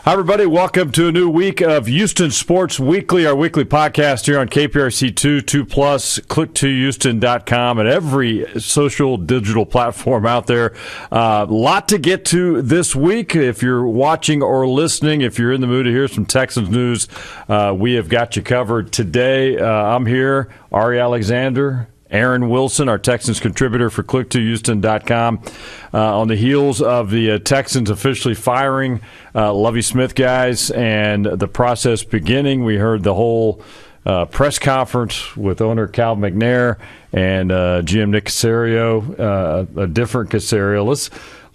Hi, everybody. Welcome to a new week of Houston Sports Weekly, our weekly podcast here on KPRC 2 Plus, click2houston.com, and every social digital platform out there. A lot to get to this week. If you're watching or listening, if you're in the mood to hear some Texans news, we have got you covered today. I'm here, Ari Alexander, Aaron Wilson, our Texans contributor for click2houston.com. On the heels of the Texans officially firing Lovie Smith guys and the process beginning, we heard the whole press conference with owner Cal McNair and GM Nick Caserio, a different Caserio. Let's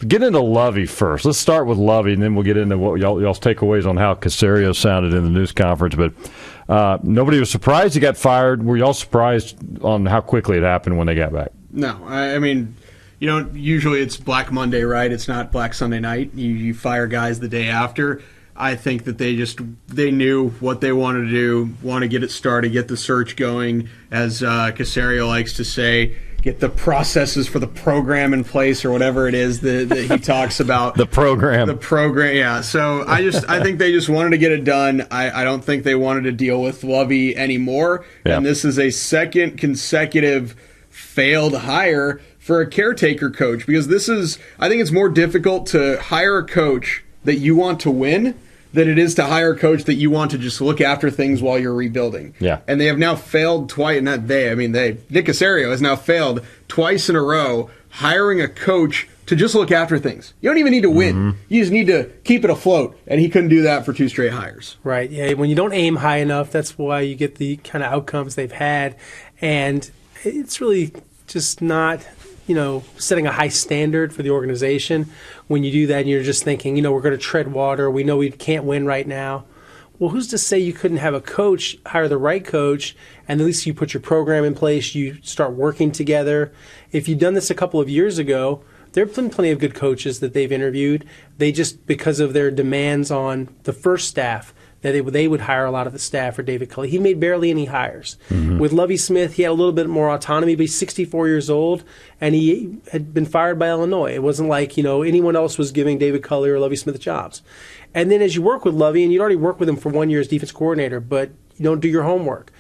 get into Lovie first. Let's start with Lovie, and then we'll get into what y'all's takeaways on how Caserio sounded in the news conference. But nobody was surprised he got fired. Were y'all surprised on how quickly it happened when they got back? No. I mean, usually it's Black Monday, right? It's not Black Sunday night. You fire guys the day after. I think that they knew what they wanted to do, want to get it started, get the search going, as Caserio likes to say, get the processes for the program in place, or whatever it is that he talks about. The program, yeah. So I think they just wanted to get it done. I don't think they wanted to deal with Lovie anymore. Yeah. And this is a second consecutive failed hire for a caretaker coach, because I think it's more difficult to hire a coach that you want to win than it is to hire a coach that you want to just look after things while you're rebuilding. Yeah. And they have now failed twice, Nick Caserio has now failed twice in a row hiring a coach to just look after things. You don't even need to win. Mm-hmm. You just need to keep it afloat. And he couldn't do that for 2 straight hires. Right. Yeah. When you don't aim high enough, that's why you get the kind of outcomes they've had. And it's really just not, setting a high standard for the organization when you do that and you're just thinking, we're going to tread water. We know we can't win right now. Well, who's to say you couldn't have a coach, hire the right coach, and at least you put your program in place, you start working together. If you'd done this a couple of years ago, there have been plenty of good coaches that they've interviewed. They just, because of their demands on the first staff, that they would hire a lot of the staff for David Culley. He made barely any hires. Mm-hmm. With Lovie Smith, he had a little bit more autonomy, but he's 64 years old, and he had been fired by Illinois. It wasn't like, anyone else was giving David Culley or Lovie Smith jobs. And then as you work with Lovie, and you'd already worked with him for 1 year as defense coordinator, but you don't do your homework.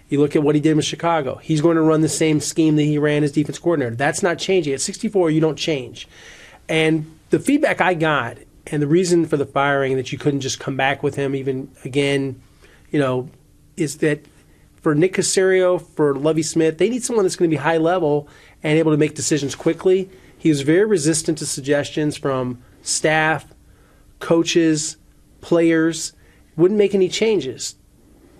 You look at what he did with Chicago. He's going to run the same scheme that he ran as defense coordinator. That's not changing. At 64, you don't change. And the feedback I got, and the reason for the firing, that you couldn't just come back with him even again, is that for Nick Caserio, for Lovie Smith, they need someone that's going to be high level and able to make decisions quickly. He was very resistant to suggestions from staff, coaches, players, wouldn't make any changes,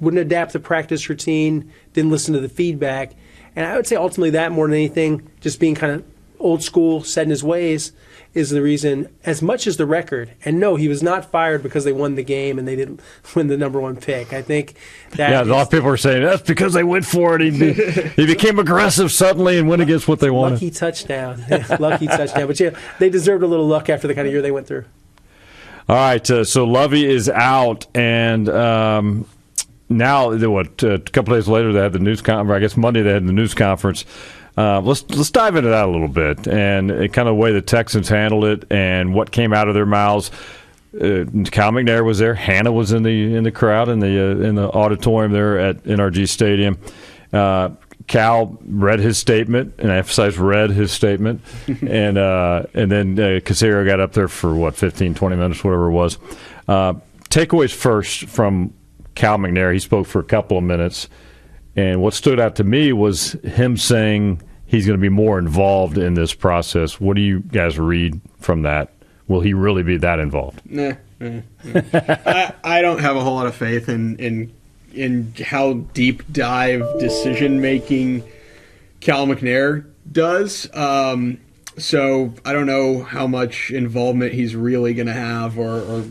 wouldn't adapt the practice routine, didn't listen to the feedback. And I would say ultimately that, more than anything, just being kind of old school, set in his ways, is the reason, as much as the record. And no, he was not fired because they won the game and they didn't win the number 1 pick. I think that a lot of people are saying that's because they went for it. He became aggressive suddenly and went against what they wanted. Lucky touchdown. Lucky touchdown. But they deserved a little luck after the kind of year they went through. All right, so Lovie is out, and now, a couple days later they had the news conference. I guess Monday they had the news conference. Let's dive into that a little bit, and kind of the way the Texans handled it and what came out of their mouths. Cal McNair was there. Hannah was in the crowd in the auditorium there at NRG Stadium. Cal read his statement, and I emphasize read his statement, and then Caserio got up there for 15, 20 minutes, whatever it was. Takeaways first from Cal McNair. He spoke for a couple of minutes. And what stood out to me was him saying he's going to be more involved in this process. What do you guys read from that? Will he really be that involved? Nah. I don't have a whole lot of faith in how deep dive decision making Cal McNair does. So I don't know how much involvement he's really going to have, or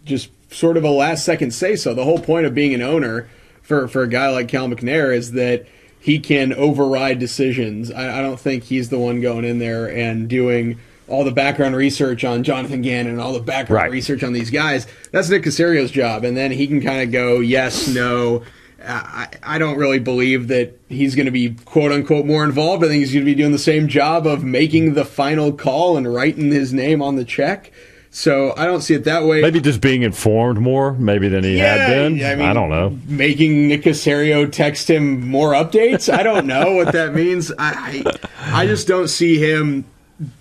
just sort of a last second say so. The whole point of being an owner for a guy like Cal McNair is that he can override decisions. I don't think he's the one going in there and doing all the background research on Jonathan Gannon and all the background research on these guys. That's Nick Caserio's job, and then he can kind of go yes, no. I don't really believe that he's going to be quote-unquote more involved. I think he's going to be doing the same job of making the final call and writing his name on the check. So I don't see it that way. Maybe just being informed more, maybe than he had been. I mean, I don't know. Making Nick Caserio text him more updates. I don't know what that means. I just don't see him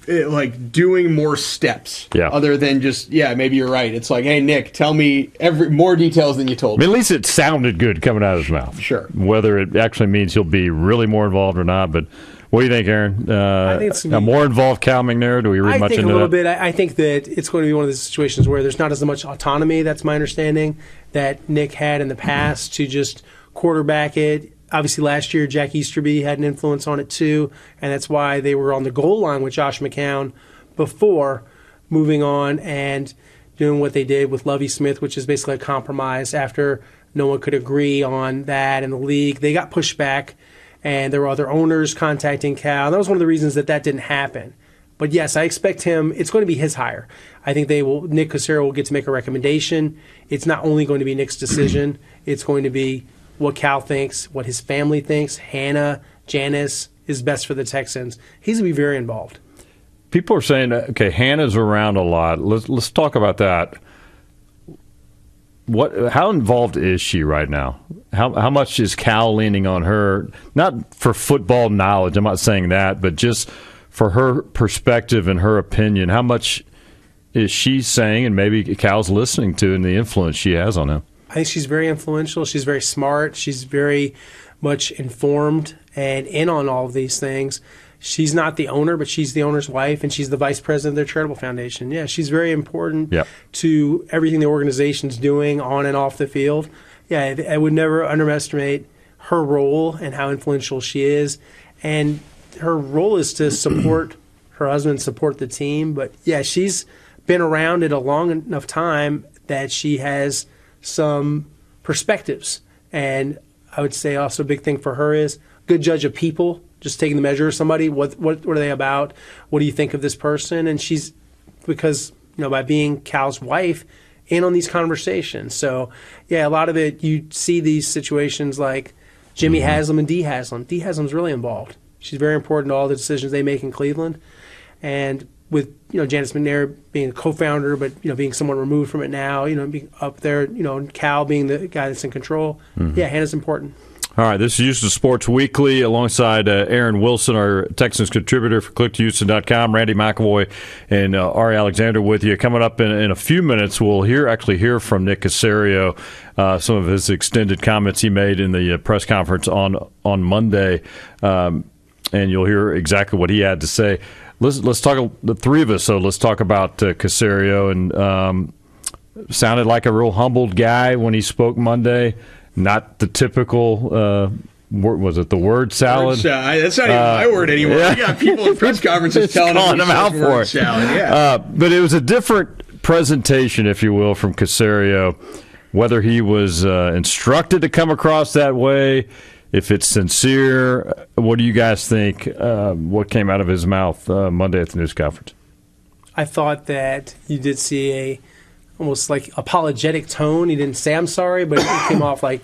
like doing more steps. Yeah. Other than just maybe you're right. It's like, hey Nick, tell me more details than you told me. At least it sounded good coming out of his mouth. Sure. Whether it actually means he'll be really more involved or not, but. What do you think, Aaron? I think it's a more involved Cal McNair? Do we read much into that? I think a little bit. I think that it's going to be one of those situations where there's not as much autonomy, that's my understanding, that Nick had in the past to just quarterback it. Obviously, last year, Jack Easterby had an influence on it too, and that's why they were on the goal line with Josh McCown before moving on and doing what they did with Lovie Smith, which is basically a compromise after no one could agree on that in the league. They got pushed back. And there were other owners contacting Cal. That was one of the reasons that didn't happen. But yes, I expect him. It's going to be his hire. I think Nick Caserio will get to make a recommendation. It's not only going to be Nick's decision. It's going to be what Cal thinks, what his family thinks. Hannah, Janice is best for the Texans. He's going to be very involved. People are saying, okay, Hannah's around a lot. Let's talk about that. How involved is she right now? How much is Cal leaning on her? Not for football knowledge, I'm not saying that, but just for her perspective and her opinion. How much is she saying, and maybe Cal's listening to, and the influence she has on him? I think she's very influential. She's very smart. She's very much informed and in on all of these things. She's not the owner, but she's the owner's wife, and she's the vice president of their charitable foundation. Yeah, she's very important to everything the organization's doing on and off the field. Yeah, I would never underestimate her role and how influential she is. And her role is to support her husband, support the team. But, yeah, she's been around it a long enough time that she has some perspectives. And I would say also a big thing for her is good judge of people. Just taking the measure of somebody, what are they about? What do you think of this person? And she's, because, by being Cal's wife, in on these conversations. So, yeah, a lot of it, you see these situations like Jimmy Haslam and Dee Haslam. Dee Haslam's really involved. She's very important to all the decisions they make in Cleveland. And with, Janice McNair being a co-founder, but, being somewhat removed from it now, being up there, and Cal being the guy that's in control. Yeah, Hannah's important. All right, this is Houston Sports Weekly alongside Aaron Wilson, our Texans contributor for ClickToHouston.com, Randy McAvoy, and Ari Alexander with you. Coming up in a few minutes, we'll hear from Nick Caserio, some of his extended comments he made in the press conference on Monday, and you'll hear exactly what he had to say. Let's talk, the three of us, so let's talk about Caserio. And sounded like a real humbled guy when he spoke Monday. Not the typical, was it the word salad? That's not even my word anymore. Yeah. You got people in press conferences telling him out for it. Salad. Yeah. But it was a different presentation, if you will, from Caserio. Whether he was instructed to come across that way, if it's sincere, what do you guys think? What came out of his mouth Monday at the news conference? I thought that you did see a almost like apologetic tone. He didn't say I'm sorry, but it came off like,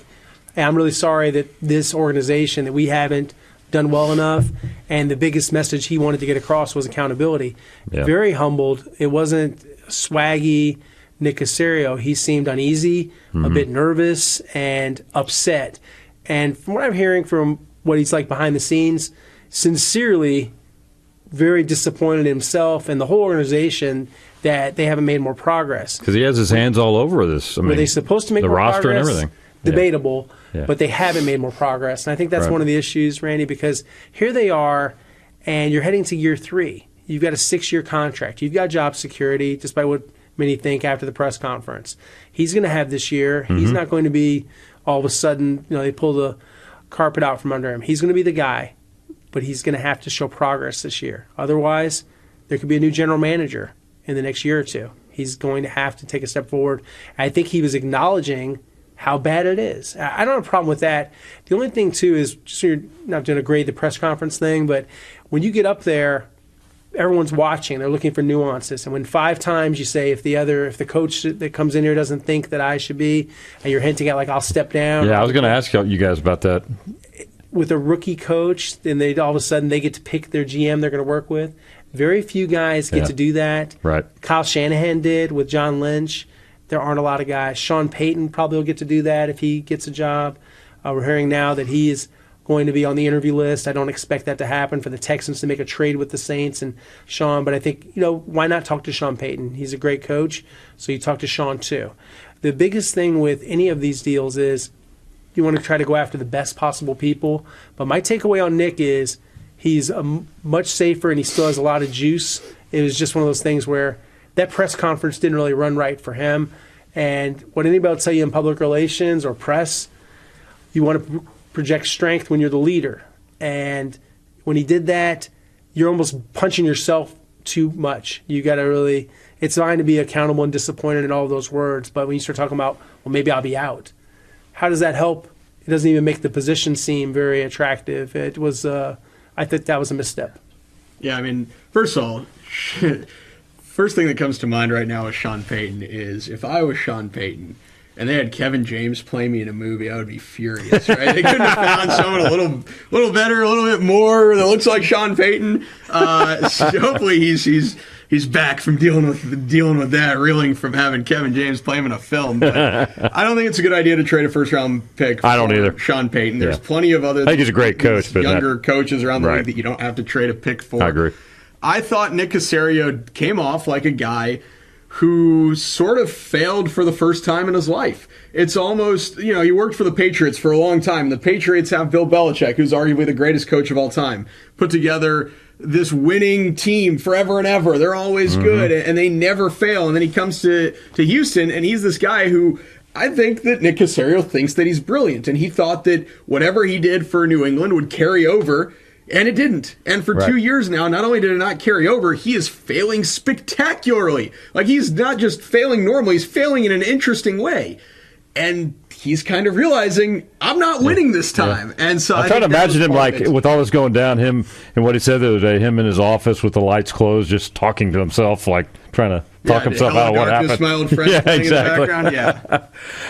hey, I'm really sorry that this organization, that we haven't done well enough. And the biggest message he wanted to get across was accountability. Yeah. Very humbled. It wasn't swaggy Nick Caserio. He seemed uneasy, a bit nervous, and upset. And from what I'm hearing from what he's like behind the scenes, sincerely very disappointed in himself and the whole organization that they haven't made more progress. Because he has his hands all over this. Were they supposed to make the more roster progress? And everything? Debatable, yeah. But they haven't made more progress. And I think that's one of the issues, Randy, because here they are, and you're heading to year 3. You've got a 6-year contract. You've got job security, despite what many think after the press conference. He's going to have this year. He's not going to be all of a sudden, they pull the carpet out from under him. He's going to be the guy, but he's going to have to show progress this year. Otherwise, there could be a new general manager in the next year or two. He's going to have to take a step forward. I think he was acknowledging how bad it is. I don't have a problem with that. The only thing, too, is just so you're not doing a grade the press conference thing, but when you get up there, everyone's watching. They're looking for nuances. And when 5 times you say, if the coach that comes in here doesn't think that I should be, and you're hinting at, like, I'll step down. Yeah, I was going to ask you guys about that. With a rookie coach, then all of a sudden they get to pick their GM they're going to work with. Very few guys get to do that. Right. Kyle Shanahan did with John Lynch. There aren't a lot of guys. Sean Payton probably will get to do that if he gets a job. We're hearing now that he is going to be on the interview list. I don't expect that to happen for the Texans to make a trade with the Saints and Sean, but I think, why not talk to Sean Payton? He's a great coach, so you talk to Sean too. The biggest thing with any of these deals is you want to try to go after the best possible people, but my takeaway on Nick is he's much safer and he still has a lot of juice. It was just one of those things where that press conference didn't really run right for him, and what anybody will tell you in public relations or press, you want to project strength when you're the leader. And when he did that, you're almost punching yourself too much. You got to really, it's fine to be accountable and disappointed in all those words, but when you start talking about, well, maybe I'll be out, how does that help? It doesn't even make the position seem very attractive. It was, I think that was a misstep. Yeah, I mean, first of all, first thing that comes to mind right now with Sean Payton is if I was Sean Payton, and they had Kevin James play me in a movie, I would be furious, right? They couldn't have found someone a little better, a little bit more that looks like Sean Payton. So hopefully he's back from dealing with that, reeling from having Kevin James play him in a film. But I don't think it's a good idea to trade a first-round pick. I don't either. Sean Payton. There's plenty of other. I think he's a great coach, but younger coaches around the league that you don't have to trade a pick for. I agree. I thought Nick Caserio came off like a guy who sort of failed for the first time in his life. It's almost, he worked for the Patriots for a long time. The Patriots have Bill Belichick, who's arguably the greatest coach of all time, put together this winning team forever and ever. They're always good, and they never fail. And then he comes to Houston, and he's this guy who I think that Nick Caserio thinks that he's brilliant, and he thought that whatever he did for New England would carry over. And it didn't. And for 2 years now, not only did it not carry over, he is failing spectacularly. Like, he's not just failing normally, he's failing in an interesting way. And he's kind of realizing, I'm not winning this time. And so I'm trying to imagine him, like, with all this going down, him and what he said the other day, him in his office with the lights closed, just talking to himself, like, trying to talk himself out of what happened. My old friend exactly. In the background. Yeah.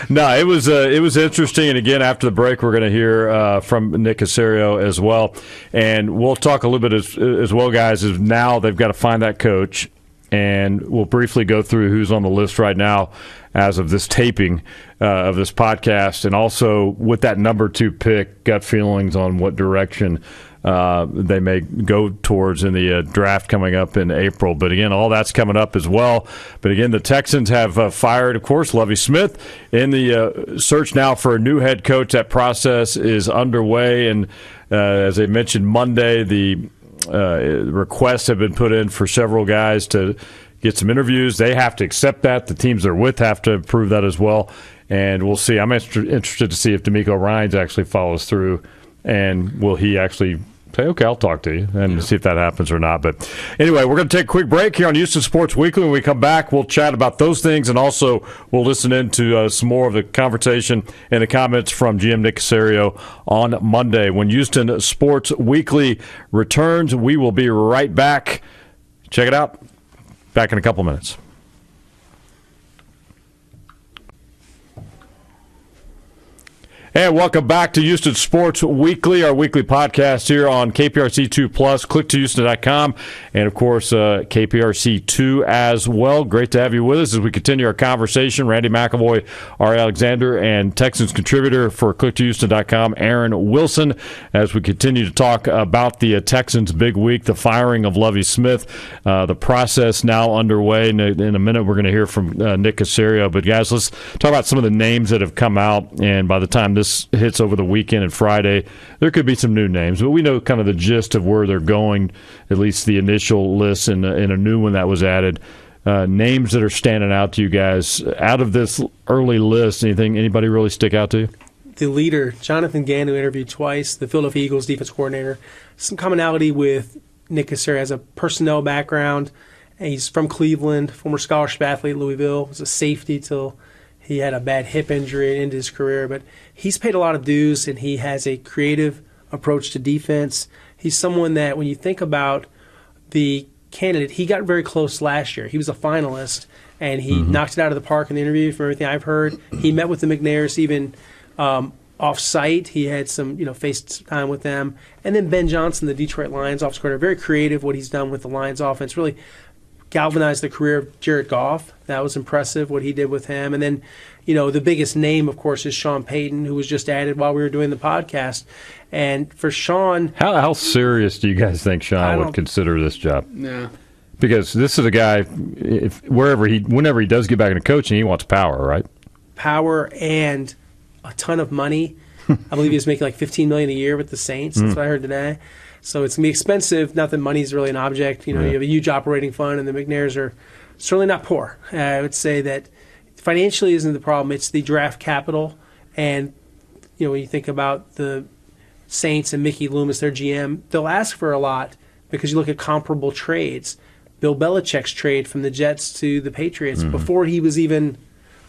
No, it was interesting. And again, after the break, we're going to hear from Nick Caserio as well. And we'll talk a little bit as well, guys, is now they've got to find that coach. And we'll briefly go through who's on the list right now as of this taping of this podcast. And also with that number 2 pick, gut feelings on what direction they may go towards in the draft coming up in April. But again, all that's coming up as well. But again, the Texans have fired, of course, Lovie Smith in the search now for a new head coach. That process is underway. And as I mentioned Monday, the requests have been put in for several guys to get some interviews. They have to accept that. The teams they're with have to approve that as well. And we'll see. I'm interested to see if D'Amico Ryans actually follows through, and will he actually say, okay, I'll talk to you, and see if that happens or not. But anyway, we're going to take a quick break here on Houston Sports Weekly. When we come back, we'll chat about those things, and also we'll listen into some more of the conversation and the comments from GM Nick Caserio on Monday. When Houston Sports Weekly returns, we will be right back. Check it out. Back in a couple minutes. And welcome back to Houston Sports Weekly, our weekly podcast here on KPRC 2 Plus, click2houston.com, and of course KPRC 2 as well. Great to have you with us as we continue our conversation. Randy McAvoy, Ari Alexander, and Texans contributor for click2houston.com, Aaron Wilson, as we continue to talk about the Texans' big week, the firing of Lovie Smith, the process now underway. In a minute, we're going to hear from Nick Caserio. But guys, let's talk about some of the names that have come out, and by the time this hits over the weekend and Friday, there could be some new names, but we know kind of the gist of where they're going, at least the initial list and a new one that was added. Names that are standing out to you guys out of this early list. Anybody really stick out to you? The leader, Jonathan Gann, who interviewed twice, the Philadelphia Eagles defense coordinator. Some commonality with Nick Caserio. Has a personnel background. He's from Cleveland, former scholarship athlete at Louisville, was a safety till he had a bad hip injury and ended his career, but he's paid a lot of dues, and he has a creative approach to defense. He's someone that, when you think about the candidate, he got very close last year. He was a finalist, and he knocked it out of the park in the interview. From everything I've heard, he met with the McNairs even off-site. He had some, FaceTime with them. And then Ben Johnson, the Detroit Lions offensive coordinator, very creative what he's done with the Lions offense, really galvanized the career of Jared Goff. That was impressive, what he did with him. And then, the biggest name, of course, is Sean Payton, who was just added while we were doing the podcast. And for Sean... How serious do you guys think Sean would consider this job? Yeah. Because this is a guy, whenever he does get back into coaching, he wants power, right? Power and a ton of money. I believe he was making like $15 million a year with the Saints. That's what I heard today. So it's going to be expensive. Not that money's really an object. You have a huge operating fund, and the McNairs are certainly not poor. I would say that financially isn't the problem. It's the draft capital. And, when you think about the Saints and Mickey Loomis, their GM, they'll ask for a lot because you look at comparable trades. Bill Belichick's trade from the Jets to the Patriots before he was even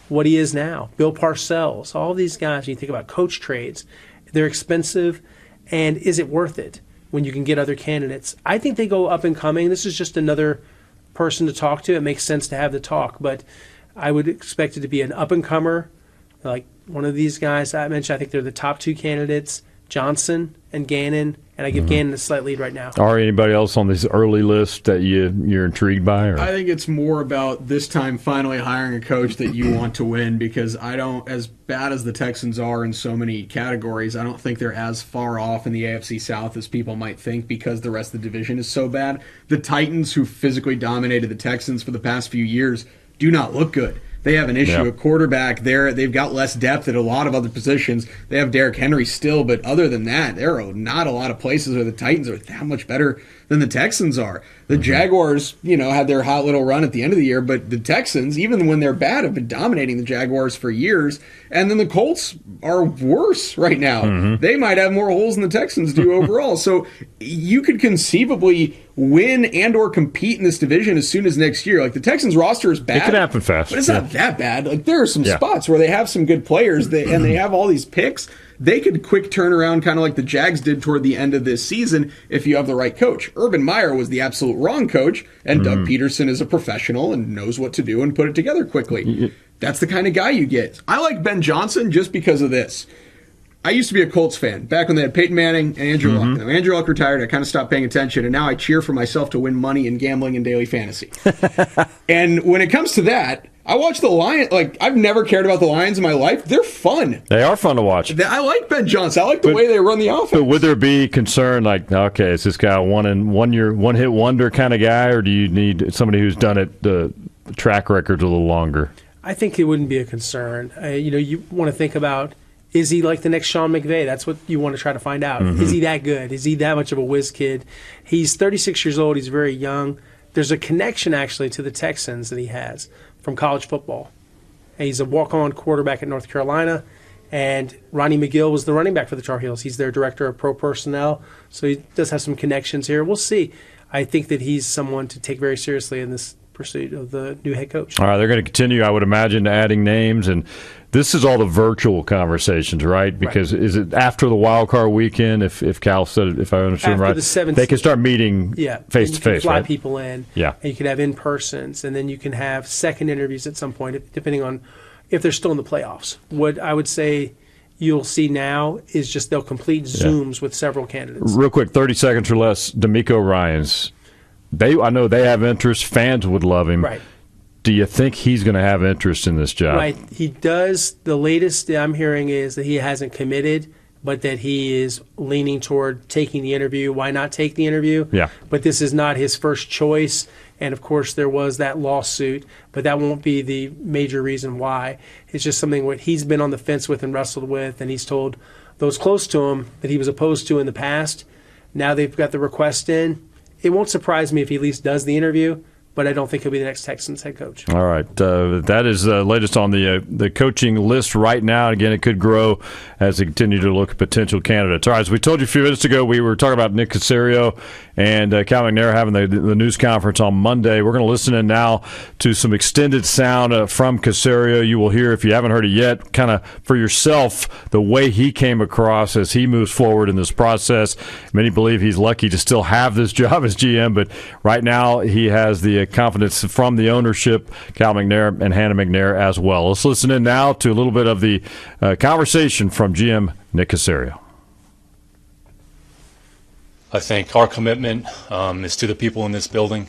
what he is now. Bill Parcells, all these guys, when you think about coach trades, they're expensive, and is it worth it when you can get other candidates? I think they go up and coming. This is just another person to talk to. It makes sense to have the talk, but I would expect it to be an up-and-comer, like one of these guys I mentioned. I think they're the top two candidates, Johnson and Gannon, and I give Gannon a slight lead right now. Or anybody else on this early list that you're intrigued by? Or? I think it's more about this time finally hiring a coach that you want to win, because as bad as the Texans are in so many categories, I don't think they're as far off in the AFC South as people might think because the rest of the division is so bad. The Titans, who physically dominated the Texans for the past few years, do not look good. They have an issue at quarterback there. They've got less depth at a lot of other positions. They have Derrick Henry still, but other than that, there are not a lot of places where the Titans are that much better than the Texans are. The Jaguars, had their hot little run at the end of the year, but the Texans, even when they're bad, have been dominating the Jaguars for years. And then the Colts are worse right now. They might have more holes than the Texans do overall. So you could conceively win and or compete in this division as soon as next year. Like, the Texans roster is bad. It could happen fast. But it's not that bad. Like, there are some spots where they have some good players and they have all these picks. They could quick turn around, kind of like the Jags did toward the end of this season if you have the right coach. Urban Meyer was the absolute wrong coach, and Doug Peterson is a professional and knows what to do and put it together quickly. That's the kind of guy you get. I like Ben Johnson just because of this. I used to be a Colts fan back when they had Peyton Manning and Andrew Luck. When Andrew Luck retired, I kind of stopped paying attention, and now I cheer for myself to win money in gambling and daily fantasy. And when it comes to that, I watch the Lions. Like, I've never cared about the Lions in my life. They're fun. They are fun to watch. I like Ben Johnson. I like the way they run the offense. But would there be concern, like, okay, is this guy a one hit wonder kind of guy, or do you need somebody who's done it, the track record's a little longer? I think it wouldn't be a concern. You want to think about, is he like the next Sean McVay? That's what you want to try to find out. Is he that good? Is he that much of a whiz kid? He's 36 years old. He's very young. There's a connection, actually, to the Texans that he has from college football. And he's a walk-on quarterback at North Carolina, and Ronnie McGill was the running back for the Tar Heels. He's their director of pro personnel, so he does have some connections here. We'll see. I think that he's someone to take very seriously in this pursuit of the new head coach. All right, they're going to continue, I would imagine, adding names, and this is all the virtual conversations, right? Because is it after the wild card weekend? If Cal said it, if I understand right, the 7th, they can start meeting face to face, fly right? people in, and you can have in persons, and then you can have second interviews at some point, depending on if they're still in the playoffs. What I would say you'll see now is just they'll complete Zooms with several candidates. Real quick, 30 seconds or less. D'Amico Ryans. I know they have interest. Fans would love him. Right. Do you think he's going to have interest in this job? Right. He does. The latest that I'm hearing is that he hasn't committed, but that he is leaning toward taking the interview. Why not take the interview? Yeah. But this is not his first choice. And, of course, there was that lawsuit, but that won't be the major reason why. It's just something what he's been on the fence with and wrestled with, and he's told those close to him that he was opposed to in the past. Now they've got the request in. It won't surprise me if he at least does the interview, but I don't think he'll be the next Texans head coach. All right. That is the latest on the coaching list right now. Again, it could grow as they continue to look at potential candidates. All right, as we told you a few minutes ago, we were talking about Nick Caserio and Cal McNair having the news conference on Monday. We're going to listen in now to some extended sound from Caserio. You will hear, if you haven't heard it yet, kind of for yourself, the way he came across as he moves forward in this process. Many believe he's lucky to still have this job as GM, but right now he has the confidence from the ownership, Cal McNair and Hannah McNair as well. Let's listen in now to a little bit of the conversation from GM Nick Caserio. I think our commitment is to the people in this building,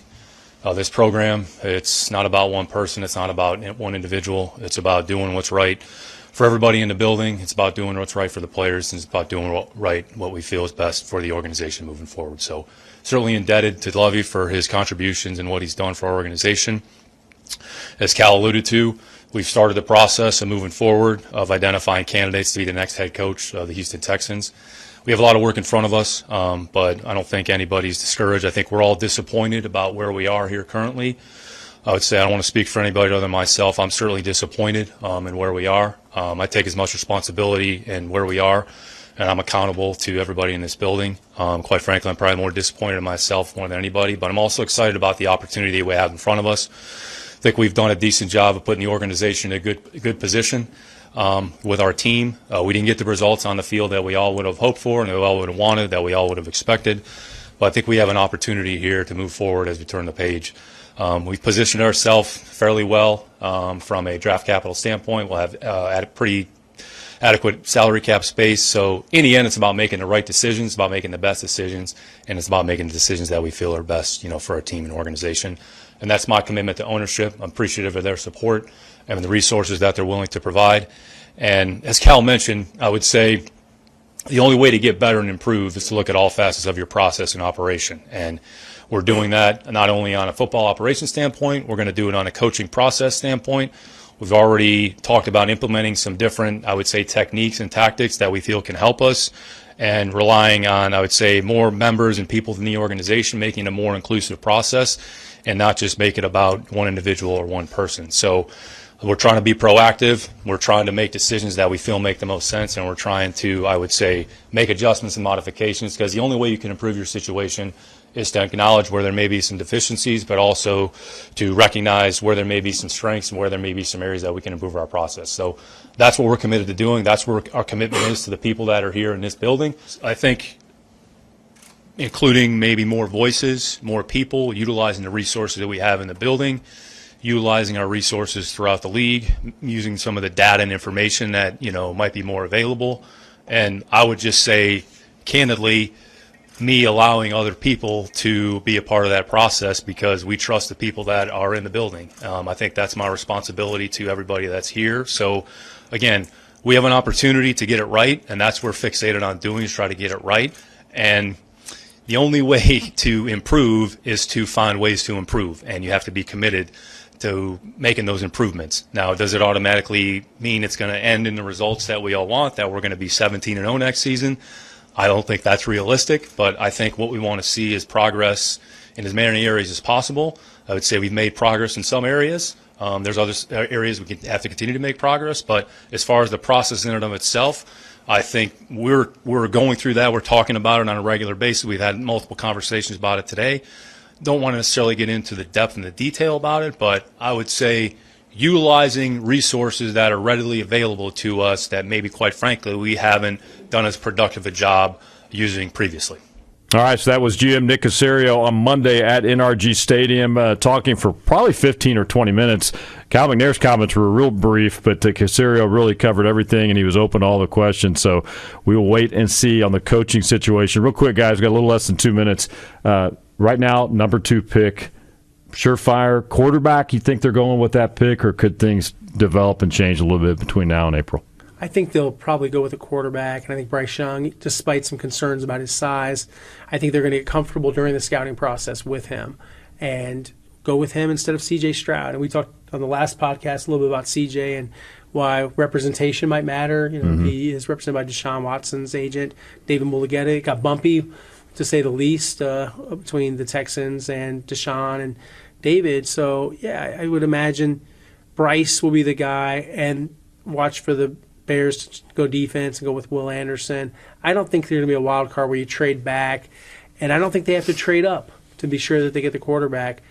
this program. It's not about one person. It's not about one individual. It's about doing what's right for everybody in the building. It's about doing what's right for the players, and it's about doing what we feel is best for the organization moving forward. So certainly indebted to Lovey for his contributions and what he's done for our organization. As Cal alluded to, we've started the process of moving forward of identifying candidates to be the next head coach of the Houston Texans. We have a lot of work in front of us, but I don't think anybody's discouraged. I think we're all disappointed about where we are here currently. I would say I don't want to speak for anybody other than myself. I'm certainly disappointed in where we are. I take as much responsibility in where we are, and I'm accountable to everybody in this building. Quite frankly, I'm probably more disappointed in myself more than anybody, but I'm also excited about the opportunity we have in front of us. I think we've done a decent job of putting the organization in a good position. With our team, we didn't get the results on the field that we all would have hoped for and that we all would have wanted, that we all would have expected. But I think we have an opportunity here to move forward as we turn the page. We've positioned ourselves fairly well from a draft capital standpoint. We'll have a pretty adequate salary cap space. So in the end, it's about making the right decisions, it's about making the best decisions, and it's about making the decisions that we feel are best, for our team and organization. And that's my commitment to ownership. I'm appreciative of their support and the resources that they're willing to provide. And as Cal mentioned, I would say the only way to get better and improve is to look at all facets of your process and operation. And we're doing that not only on a football operations standpoint, we're going to do it on a coaching process standpoint. We've already talked about implementing some different, I would say, techniques and tactics that we feel can help us, and relying on, I would say, more members and people in the organization, making a more inclusive process and not just make it about one individual or one person. So we're trying to be proactive. We're trying to make decisions that we feel make the most sense, and we're trying to, I would say, make adjustments and modifications, because the only way you can improve your situation is to acknowledge where there may be some deficiencies, but also to recognize where there may be some strengths and where there may be some areas that we can improve our process. So that's what we're committed to doing. That's where our commitment is to the people that are here in this building. I think including maybe more voices, more people, utilizing the resources that we have in the building, utilizing our resources throughout the league, using some of the data and information that, might be more available. And I would just say, candidly, me allowing other people to be a part of that process, because we trust the people that are in the building. I think that's my responsibility to everybody that's here. So, again, we have an opportunity to get it right, and that's what we're fixated on doing, is try to get it right. And the only way to improve is to find ways to improve, and you have to be committed to making those improvements. Now, does it automatically mean it's going to end in the results that we all want, that we're going to be 17-0 next season? I don't think that's realistic, but I think what we want to see is progress in as many areas as possible. I would say we've made progress in some areas. There's other areas we have to continue to make progress, but as far as the process in and of itself, I think we're going through that. We're talking about it on a regular basis. We've had multiple conversations about it today. Don't want to necessarily get into the depth and the detail about it, but I would say utilizing resources that are readily available to us that maybe, quite frankly, we haven't done as productive a job using previously. All right, so that was GM Nick Caserio on Monday at NRG Stadium, talking for probably 15 or 20 minutes. Cal McNair's comments were real brief, but Caserio really covered everything, and he was open to all the questions. So we will wait and see on the coaching situation. Real quick, guys, got a little less than 2 minutes. Right now, number 2 pick, surefire quarterback. You think they're going with that pick, or could things develop and change a little bit between now and April? I think they'll probably go with a quarterback, and I think Bryce Young, despite some concerns about his size, I think they're going to get comfortable during the scouting process with him and go with him instead of C.J. Stroud. And we talked on the last podcast a little bit about C.J. and why representation might matter. He is represented by Deshaun Watson's agent, David Mulugeta. It got bumpy, to say the least, between the Texans and Deshaun and David. So, yeah, I would imagine Bryce will be the guy, and watch for the Bears to go defense and go with Will Anderson. I don't think they're going to be a wild card where you trade back, and I don't think they have to trade up to be sure that they get the quarterback.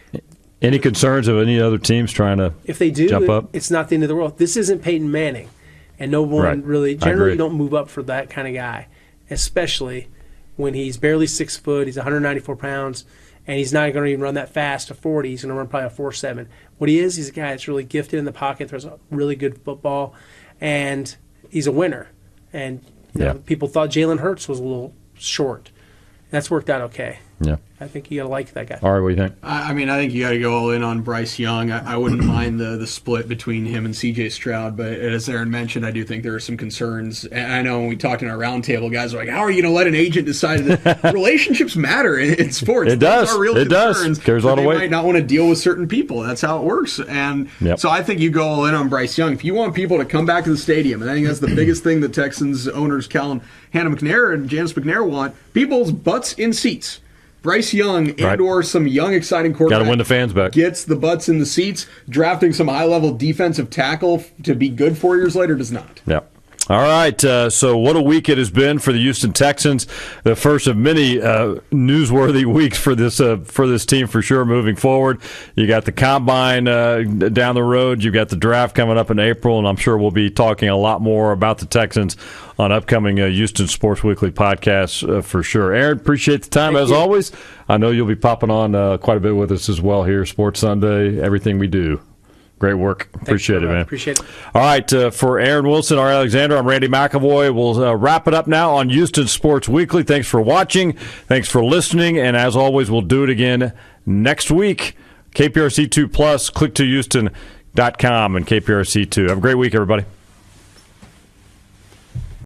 Any concerns of any other teams trying to if they do, jump up? It's not the end of the world. This isn't Peyton Manning, and no one really, generally you don't move up for that kind of guy, especially when he's barely 6 foot, he's 194 pounds, and he's not going to even run that fast, a 40. He's going to run probably a 4.7. What he is, he's a guy that's really gifted in the pocket, throws a really good football, and he's a winner. And people thought Jalen Hurts was a little short. That's worked out okay. Yeah. I think you got to like that guy. All right, what do you think? I mean, I think you got to go all in on Bryce Young. I wouldn't mind the split between him and C.J. Stroud, but as Aaron mentioned, I do think there are some concerns. And I know when we talked in our roundtable, guys are like, how are you going to let an agent decide that relationships matter in sports? It does. Those are real it concerns. does. Carries a lot of they weight. might not want to deal with certain people. That's how it works. And so I think you go all in on Bryce Young. If you want people to come back to the stadium, and I think that's the biggest thing that Texans owners Hannah McNair and Janice McNair want, people's butts in seats. Bryce Young or some young, exciting quarterback got to win the fans back. Gets the butts in the seats. Drafting some high-level defensive tackle to be good 4 years later does not. Yeah. All right, so what a week it has been for the Houston Texans. The first of many newsworthy weeks for this team for sure moving forward. You got the Combine down the road. You've got the draft coming up in April, and I'm sure we'll be talking a lot more about the Texans on upcoming Houston Sports Weekly podcasts for sure. Aaron, appreciate the time as always. I know you'll be popping on quite a bit with us as well here, Sports Sunday, everything we do. Great work. Appreciate it, man. Appreciate it. All right, for Aaron Wilson, R. Alexander, I'm Randy McAvoy. We'll wrap it up now on Houston Sports Weekly. Thanks for watching. Thanks for listening. And as always, we'll do it again next week. KPRC 2 Plus, click to Houston.com and KPRC 2. Have a great week, everybody.